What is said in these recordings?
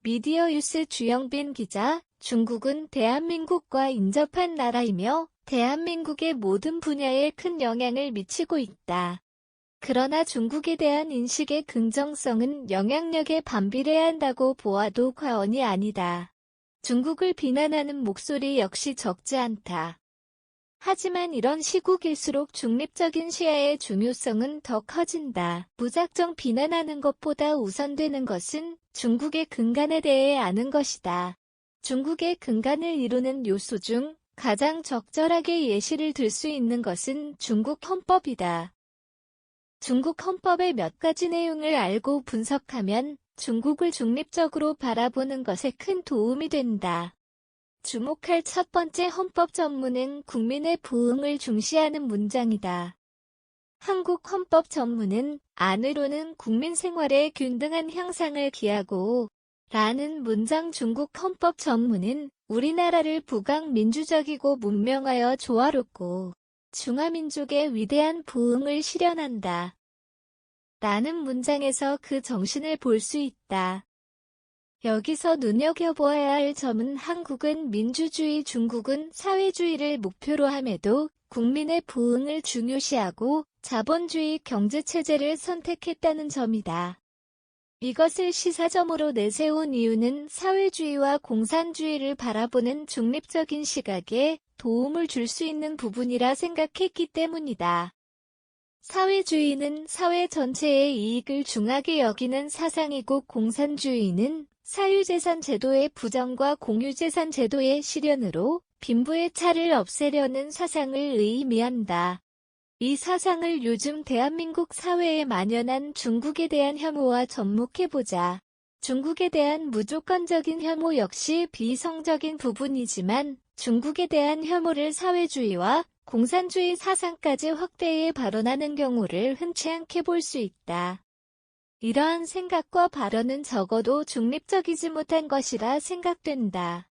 미디어유스 주영빈 기자, 중국은 대한민국과 인접한 나라이며 대한민국의 모든 분야에 큰 영향을 미치고 있다. 그러나 중국에 대한 인식의 긍정성은 영향력에 반비례해야 한다고 보아도 과언이 아니다. 중국을 비난하는 목소리 역시 적지 않다. 하지만 이런 시국일수록 중립적인 시야의 중요성은 더 커진다. 무작정 비난하는 것보다 우선되는 것은 중국의 근간에 대해 아는 것이다. 중국의 근간을 이루는 요소 중 가장 적절하게 예시를 들 수 있는 것은 중국 헌법이다. 중국 헌법의 몇 가지 내용을 알고 분석하면 중국을 중립적으로 바라보는 것에 큰 도움이 된다. 주목할 첫 번째 헌법 전문은 국민의 부흥을 중시하는 문장이다. 한국 헌법 전문은 안으로는 국민 생활의 균등한 향상을 기하고 라는 문장. 중국 헌법 전문은 우리나라를 부강민주적이고 문명하여 조화롭고 중화민족의 위대한 부흥을 실현한다. 라는 문장에서 그 정신을 볼 수 있다. 여기서 눈여겨보아야 할 점은 한국은 민주주의, 중국은 사회주의를 목표로 함에도 국민의 부흥을 중요시하고 자본주의 경제체제를 선택했다는 점이다. 이것을 시사점으로 내세운 이유는 사회주의와 공산주의를 바라보는 중립적인 시각에 도움을 줄 수 있는 부분이라 생각했기 때문이다. 사회주의는 사회 전체의 이익을 중하게 여기는 사상이고 공산주의는 사유재산 제도의 부정과 공유재산 제도의 실현으로 빈부의 차를 없애려는 사상을 의미한다. 이 사상을 요즘 대한민국 사회에 만연한 중국에 대한 혐오와 접목해보자. 중국에 대한 무조건적인 혐오 역시 비이성적인 부분이지만 중국에 대한 혐오를 사회주의와 공산주의 사상까지 확대해 발언하는 경우를 흔치 않게 볼 수 있다. 이러한 생각과 발언은 적어도 중립적이지 못한 것이라 생각된다.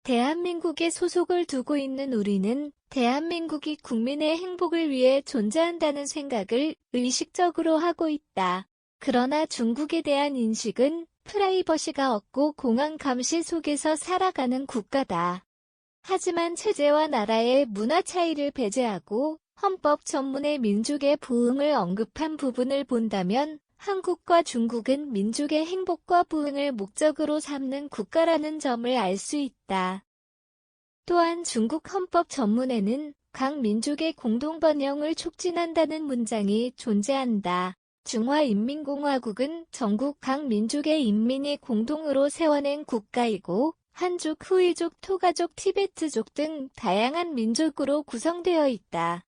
대한민국에 소속을 두고 있는 우리는 대한민국이 국민의 행복을 위해 존재한다는 생각을 의식적으로 하고 있다. 그러나 중국에 대한 인식은 프라이버시가 없고 공안 감시 속에서 살아가는 국가다. 하지만 체제와 나라의 문화 차이를 배제하고 헌법 전문의 민족의 부흥을 언급한 부분을 본다면 한국과 중국은 민족의 행복과 부흥을 목적으로 삼는 국가라는 점을 알 수 있다. 또한 중국 헌법 전문에는 각 민족의 공동 번영을 촉진한다는 문장이 존재한다. 중화인민공화국은 전국 각 민족의 인민이 공동으로 세워낸 국가이고 한족, 후이족, 토가족, 티베트족 등 다양한 민족으로 구성되어 있다.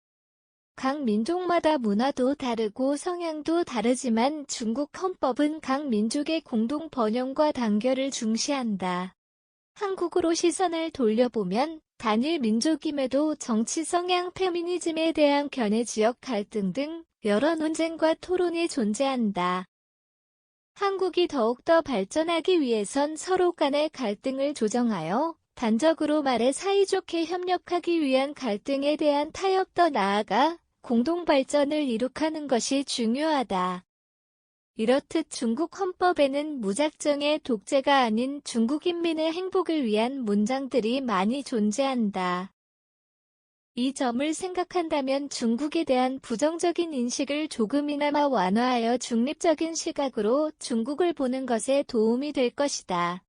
각 민족마다 문화도 다르고 성향도 다르지만 중국 헌법은 각 민족의 공동 번영과 단결을 중시한다. 한국으로 시선을 돌려보면 단일 민족임에도 정치 성향, 페미니즘에 대한 견해, 지역 갈등 등 여러 논쟁과 토론이 존재한다. 한국이 더욱더 발전하기 위해선 서로 간의 갈등을 조정하여 단적으로 말해 사이좋게 협력하기 위한 갈등에 대한 타협, 더 나아가 공동 발전을 이룩하는 것이 중요하다. 이렇듯 중국 헌법에는 무작정의 독재가 아닌 중국 인민의 행복을 위한 문장들이 많이 존재한다. 이 점을 생각한다면 중국에 대한 부정적인 인식을 조금이나마 완화하여 중립적인 시각으로 중국을 보는 것에 도움이 될 것이다.